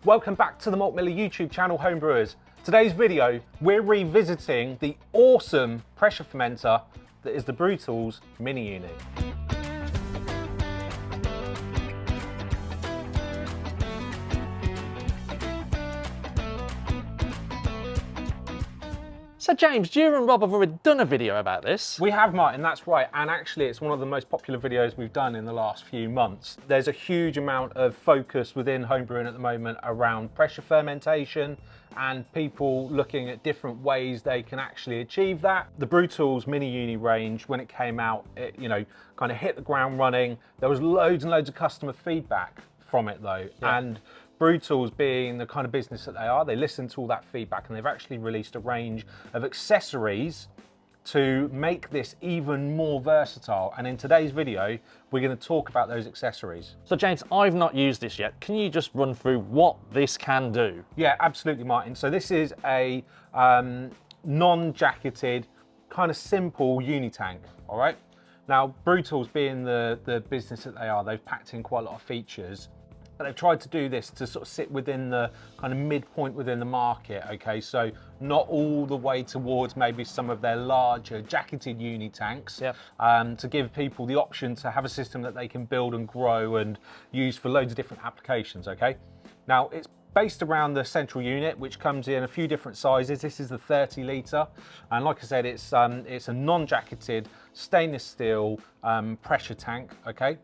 Welcome back to the Malt Miller YouTube channel, Homebrewers. Today's video, we're revisiting the awesome pressure fermenter that is the Brewtools Miniuni. So James, you and Rob have already done a video about this. We have, Martin, that's right. And actually it's one of the most popular videos we've done in the last few months. There's a huge amount of focus within homebrewing at the moment around pressure fermentation and people looking at different ways they can actually achieve that. The Brewtools Miniuni range, when it came out, it, kind of hit the ground running. There was loads and loads of customer feedback from it though. Yeah. And Brewtools, being the kind of business that they are, they listen to all that feedback and they've actually released a range of accessories to make this even more versatile. And in today's video, we're going to talk about those accessories. So James, I've not used this yet. Can you just run through what this can do? Yeah, absolutely, Martin. So this is a non-jacketed, kind of simple unitank, all right? Now, Brewtools, being the business that they are, they've packed in quite a lot of features. They've tried to do this to sort of sit within the kind of midpoint within the market, okay? So not all the way towards maybe some of their larger jacketed unitanks, Yep. To give people the option to have a system that they can build and grow and use for loads of different applications, okay? Now, it's based around the central unit, which comes in a few different sizes. This is the 30 litre. And like I said, it's a non-jacketed stainless steel pressure tank, okay?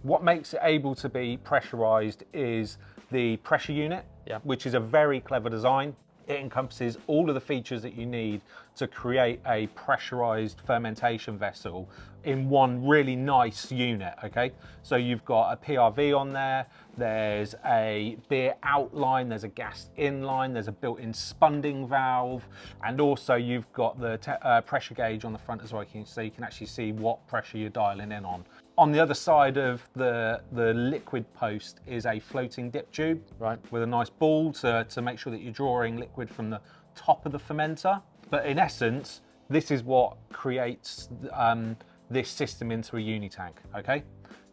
What makes it able to be pressurized is the pressure unit, Yeah. which is a very clever design. It encompasses all of the features that you need to create a pressurized fermentation vessel in one really nice unit, okay? So you've got a PRV on there, there's a beer outline, there's a gas inline, there's a built-in spunding valve, and also you've got the pressure gauge on the front as well, so you can actually see what pressure you're dialing in on. On the other side of the liquid post is a floating dip tube, Right. with a nice ball to make sure that you're drawing liquid from the top of the fermenter. But in essence, this is what creates this system into a unitank, okay?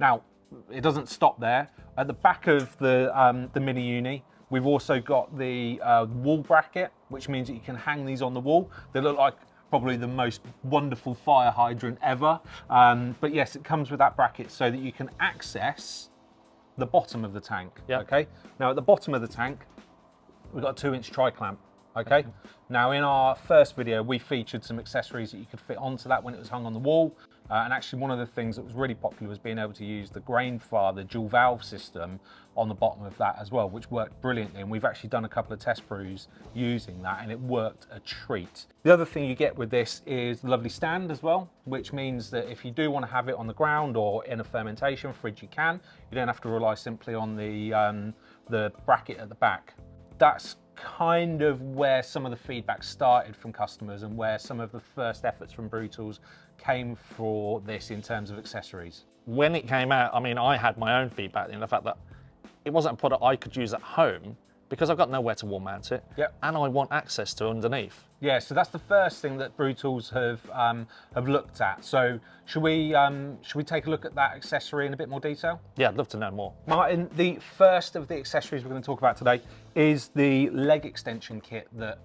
Now, it doesn't stop there. At the back of the Miniuni, we've also got the wall bracket, which means that you can hang these on the wall. They look like probably the most wonderful fire hydrant ever. But yes, it comes with that bracket so that you can access the bottom of the tank, Yep. okay? Now at the bottom of the tank, we've got a 2-inch tri-clamp, okay? Now in our first video, we featured some accessories that you could fit onto that when it was hung on the wall. And actually one of the things that was really popular was being able to use the Grainfather dual valve system on the bottom of that as well, which worked brilliantly. And we've actually done a couple of test brews using that and it worked a treat. The other thing you get with this is the lovely stand as well, which means that if you do want to have it on the ground or in a fermentation fridge, you can. You don't have to rely simply on the bracket at the back. That's kind of where some of the feedback started from customers and where some of the first efforts from Brewtools came for this in terms of accessories. When it came out, I mean, I had my own feedback in the fact that it wasn't a product I could use at home because I've got nowhere to wall mount it. Yep. And I want access to underneath. Yeah, so that's the first thing that Brewtools have looked at. So should we take a look at that accessory in a bit more detail? Yeah, I'd love to know more. Martin, the first of the accessories we're going to talk about today is the leg extension kit that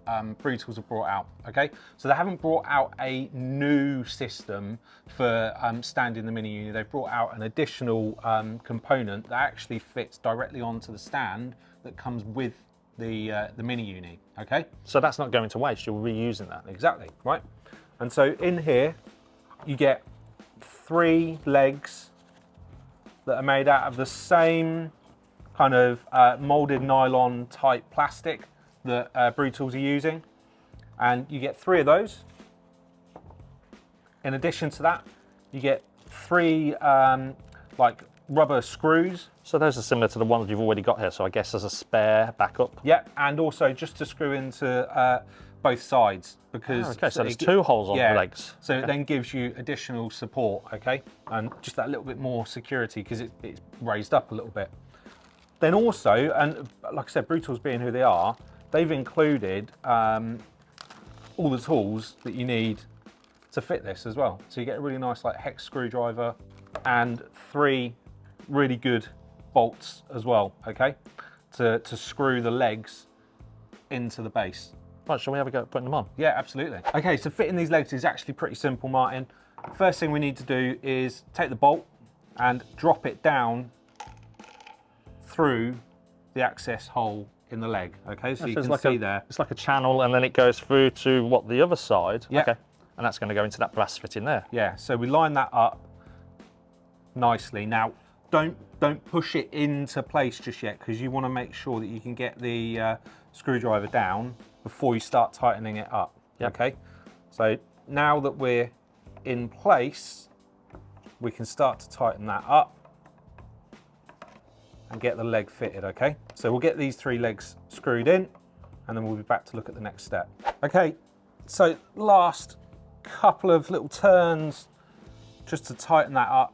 Brewtools have brought out, okay? So they haven't brought out a new system for standing the Miniuni. They've brought out an additional component that actually fits directly onto the stand that comes with the Miniuni, okay? So that's not going to waste, you're reusing that. Exactly, right? And so in here, you get 3 legs that are made out of the same kind of molded nylon type plastic that Brewtools are using. And you get 3 of those. In addition to that, you get 3 like rubber screws. So those are similar to the ones you've already got here, so I guess as a spare backup. Yeah, and also just to screw into both sides because Okay, so there's 2 holes on the legs. So it then gives you additional support, okay, and just that little bit more security because it's raised up a little bit. Then also, and like I said, Brewtools being who they are, they've included all the tools that you need to fit this as well. So you get a really nice like hex screwdriver and 3 really good bolts as well, okay? to screw the legs into the base. Right, shall we have a go at putting them on? Yeah, absolutely. Okay, so fitting these legs is actually pretty simple, Martin. First thing we need to do is take the bolt and drop it down through the access hole in the leg. Okay, so you can see there. It's like a channel, and then it goes through to what, the other side? Yeah. Okay, and that's going to go into that brass fitting there. Yeah, so we line that up nicely. Now, don't push it into place just yet, because you want to make sure that you can get the screwdriver down before you start tightening it up. Yep. Okay, so now that we're in place, we can start to tighten that up and get the leg fitted. Okay, so we'll get these 3 legs screwed in, and then we'll be back to look at the next step. Okay, so last couple of little turns just to tighten that up.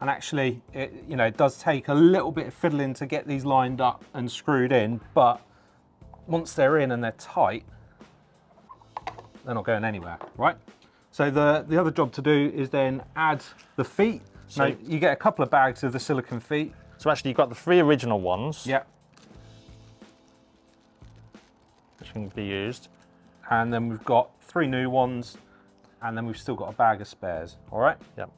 And actually, it does take a little bit of fiddling to get these lined up and screwed in, but once they're in and they're tight, they're not going anywhere, right? So the other job to do is then add the feet. So now, you get a couple of bags of the silicone feet. So actually, you've got the 3 original ones. Yeah. Which can be used. And then we've got 3 new ones, and then we've still got a bag of spares, all right? Yep.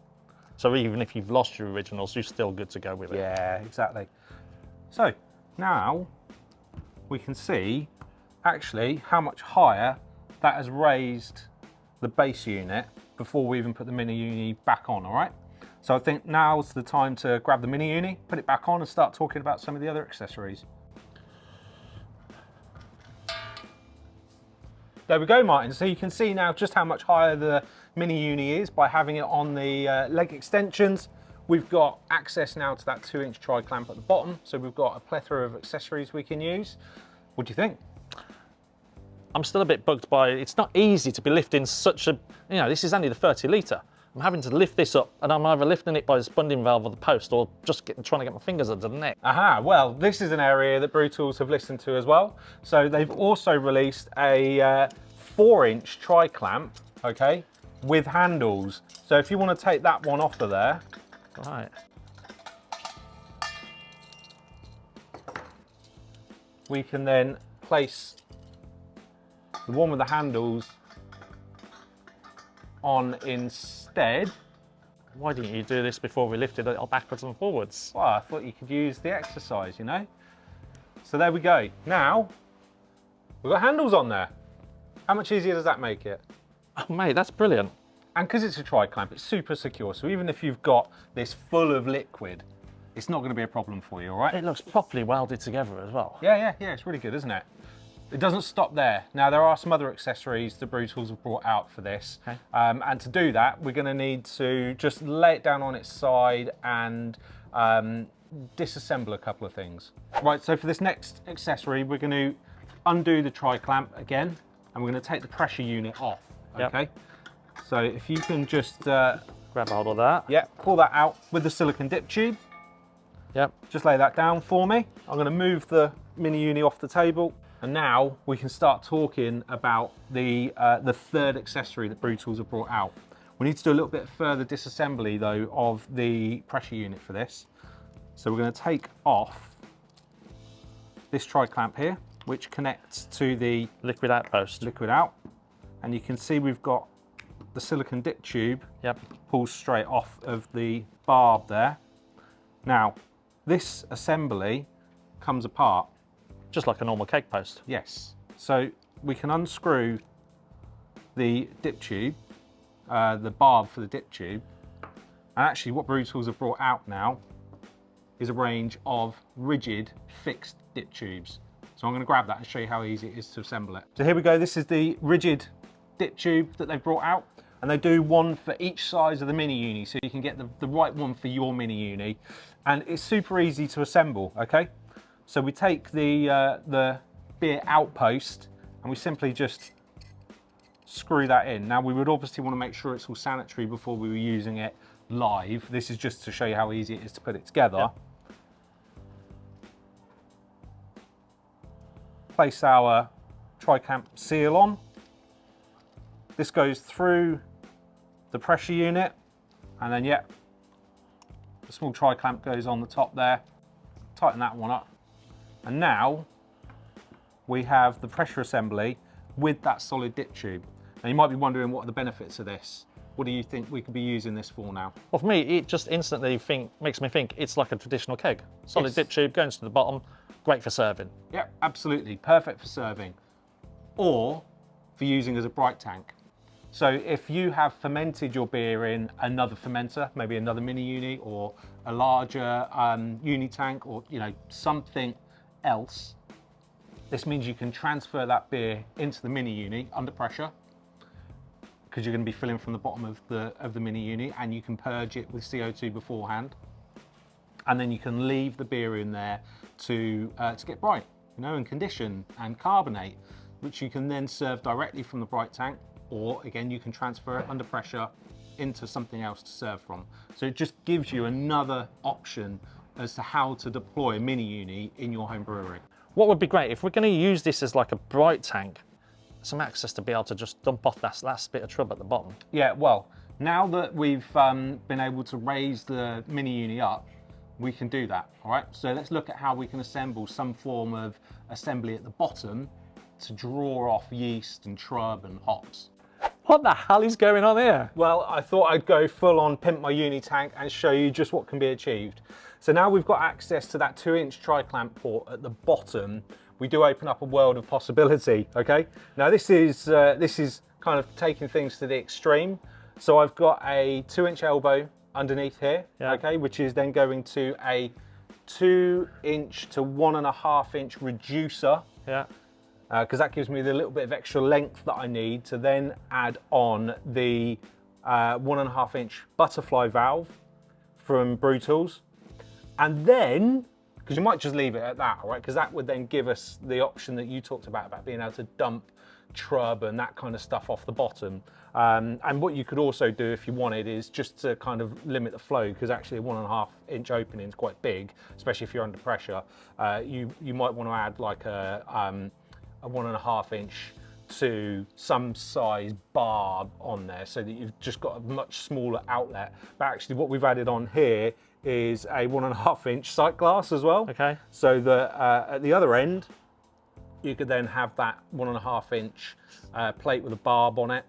So even if you've lost your originals, you're still good to go with it. Yeah, exactly. So now we can see actually how much higher that has raised the base unit before we even put the Miniuni back on, all right? So I think now's the time to grab the Miniuni, put it back on, and start talking about some of the other accessories. There we go, Martin. So you can see now just how much higher the Miniuni is by having it on the leg extensions. We've got access now to that 2-inch tri-clamp at the bottom, so we've got a plethora of accessories we can use. What do you think? I'm still a bit bugged by, it's not easy to be lifting such a, this is only the 30 litre. I'm having to lift this up, and I'm either lifting it by the spunding valve or the post, or just trying to get my fingers under the neck. Aha, well, this is an area that Brewtools have listened to as well. So they've also released a 4-inch tri-clamp, okay, with handles. So if you want to take that one off of there. Right. We can then place the one with the handles on instead. Why didn't you do this before we lifted it backwards and forwards? Well, I thought you could use the exercise, So there we go. Now, we've got handles on there. How much easier does that make it? Oh, mate, that's brilliant. And because it's a tri-clamp, it's super secure. So even if you've got this full of liquid, it's not going to be a problem for you, all right? It looks properly welded together as well. Yeah, it's really good, isn't it? It doesn't stop there. Now, there are some other accessories that Brewtools have brought out for this. Okay. And to do that, we're going to need to just lay it down on its side and disassemble a couple of things. Right, so for this next accessory, we're going to undo the tri-clamp again, and we're going to take the pressure unit off, okay? Yep. So if you can just... grab a hold of that. Yeah, pull that out with the silicone dip tube. Yep. Just lay that down for me. I'm going to move the Miniuni off the table. And now we can start talking about the third accessory that Brewtools have brought out. We need to do a little bit further disassembly though of the pressure unit for this. So we're going to take off this tri-clamp here, which connects to the liquid outpost. Liquid out. And you can see we've got the silicone dip tube. Yep. Pulls straight off of the barb there. Now, this assembly comes apart. Just like a normal cake post. Yes. So we can unscrew the dip tube, the barb for the dip tube. And actually what Brewtools have brought out now is a range of rigid fixed dip tubes. So I'm going to grab that and show you how easy it is to assemble it. So here we go. This is the rigid dip tube that they've brought out. And they do one for each size of the Miniuni, so you can get the right one for your Miniuni. And it's super easy to assemble, okay? So we take the beer outpost and we simply just screw that in. Now we would obviously want to make sure it's all sanitary before we were using it live. This is just to show you how easy it is to put it together. Yep. Place our tri-clamp seal on. This goes through the pressure unit, and then the small tri-clamp goes on the top there. Tighten that one up. And now we have the pressure assembly with that solid dip tube. Now you might be wondering, what are the benefits of this? What do you think we could be using this for now? Well, for me, it just instantly makes me think it's like a traditional keg. Solid Yes. dip tube, going to the bottom, great for serving. Yeah, absolutely, perfect for serving, or for using as a bright tank. So if you have fermented your beer in another fermenter, maybe another Miniuni or a larger unitank, or something else, this means you can transfer that beer into the Miniuni under pressure, because you're going to be filling from the bottom of the Miniuni, and you can purge it with CO2 beforehand, and then you can leave the beer in there to get bright, and condition and carbonate, which you can then serve directly from the bright tank, or again you can transfer it under pressure into something else to serve from. So it just gives you another option as to how to deploy a Miniuni in your home brewery. What would be great if we're going to use this as like a bright tank, some access to be able to just dump off that last bit of trub at the bottom. Yeah, well, now that we've been able to raise the Miniuni up, we can do that, all right? So let's look at how we can assemble some form of assembly at the bottom to draw off yeast and trub and hops. What the hell is going on here? Well, I thought I'd go full on pimp my unitank and show you just what can be achieved. So now we've got access to that 2-inch tri-clamp port at the bottom. We do open up a world of possibility, okay? Now this is kind of taking things to the extreme. So I've got a 2-inch elbow underneath here, yeah. Okay, which is then going to a 2-inch to 1.5-inch reducer. Yeah. Because that gives me the little bit of extra length that I need to then add on the 1.5-inch butterfly valve from Brewtools. And then, because you might just leave it at that, all right? Because that would then give us the option that you talked about being able to dump trub and that kind of stuff off the bottom. And what you could also do if you wanted is just to kind of limit the flow, because actually a 1.5-inch opening is quite big, especially if you're under pressure. You might want to add like a 1.5-inch to some size barb on there, so that you've just got a much smaller outlet. But actually what we've added on here is a 1.5-inch sight glass as well. Okay. So that at the other end, you could then have that 1.5-inch plate with a barb on it,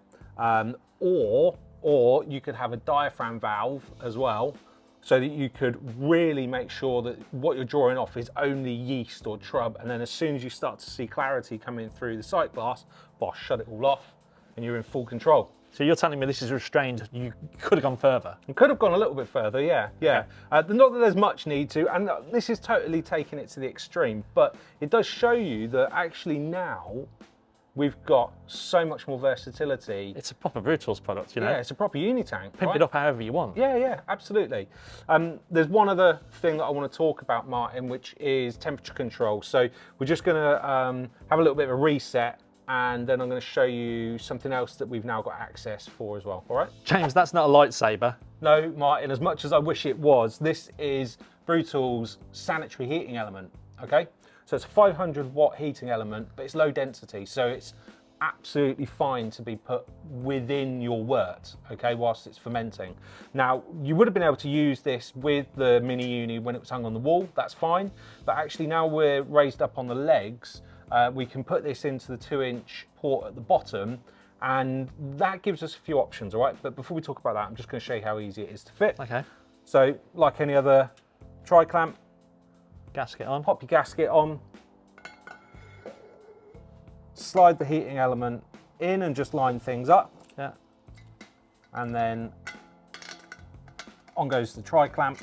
or you could have a diaphragm valve as well, so that you could really make sure that what you're drawing off is only yeast or trub, and then as soon as you start to see clarity coming through the sight glass, bosh, shut it all off, and you're in full control. So you're telling me this is restrained, you could have gone further? You could have gone a little bit further, yeah. Not that there's much need to, and this is totally taking it to the extreme, but it does show you that actually now we've got so much more versatility. It's a proper Brewtools product, you know? Yeah, it's a proper unitank. Pimp it up however you want. Yeah, absolutely. There's one other thing that I want to talk about, Martin, which is temperature control. So we're just going to have a little bit of a reset, and then I'm going to show you something else that we've now got access for as well, all right? James, that's not a lightsaber. No, Martin, as much as I wish it was, this is Brewtools' sanitary heating element, okay? So it's a 500 watt heating element, but it's low density, so it's absolutely fine to be put within your wort, okay, whilst it's fermenting. Now, you would have been able to use this with the Miniuni when it was hung on the wall, that's fine, but actually now we're raised up on the legs, we can put this into the 2-inch port at the bottom, and that gives us a few options, all right? But before we talk about that, I'm just going to show you how easy it is to fit. Okay. So, like any other tri-clamp, gasket on. pop your gasket on, slide the heating element in and just line things up. Yeah. And then on goes the tri-clamp.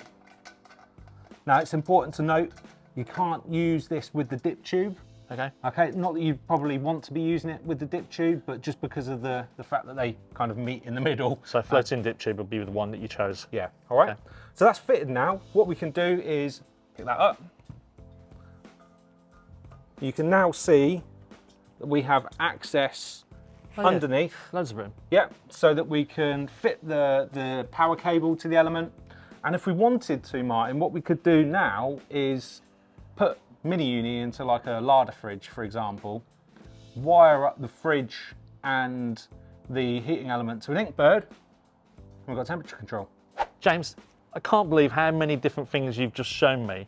Now, it's important to note, you can't use this with the dip tube. Okay. Okay, not that you probably want to be using it with the dip tube, but just because of the fact that they kind of meet in the middle. So floating dip tube will be the one that you chose. Yeah, all right. Okay. So that's fitted now. What we can do is pick that up. You can now see that we have access underneath. Loads of room. Yeah, so that we can fit the power cable to the element. And if we wanted to, Martin, what we could do now is put Miniuni into like a larder fridge, for example, wire up the fridge and the heating element to an Inkbird, and we've got temperature control. James, I can't believe how many different things you've just shown me.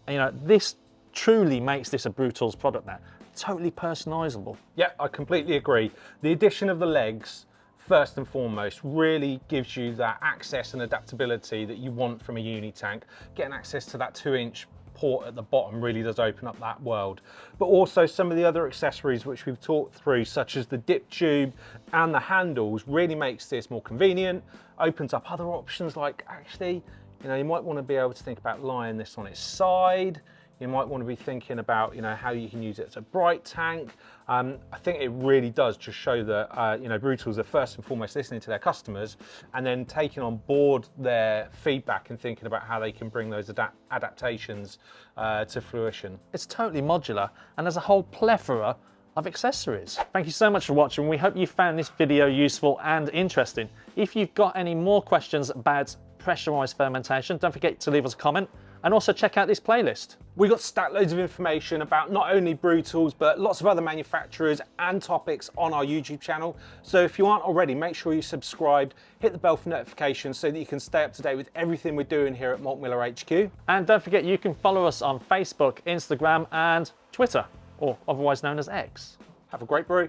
And, you know, this truly makes this a Brewtools product now. Totally personalisable. Yeah, I completely agree. The addition of the legs, first and foremost, really gives you that access and adaptability that you want from a unitank. Getting access to that 2-inch port at the bottom really does open up that world. But also some of the other accessories which we've talked through, such as the dip tube and the handles, really makes this more convenient, opens up other options, like actually, you know, you might want to be able to think about lying this on its side. You might want to be thinking about, you know, how you can use it as a bright tank. I think it really does just show that, you know, Brewtools are first and foremost listening to their customers and then taking on board their feedback and thinking about how they can bring those adaptations to fruition. It's totally modular and there's a whole plethora of accessories. Thank you so much for watching. We hope you found this video useful and interesting. If you've got any more questions about pressurized fermentation, don't forget to leave us a comment. And also check out this playlist. We got stack loads of information about not only Brewtools, but lots of other manufacturers and topics on our YouTube channel. So if you aren't already, make sure you subscribe, hit the bell for notifications so that you can stay up to date with everything we're doing here at Malt Miller HQ. And don't forget, you can follow us on Facebook, Instagram, and Twitter, or otherwise known as X. Have a great brew.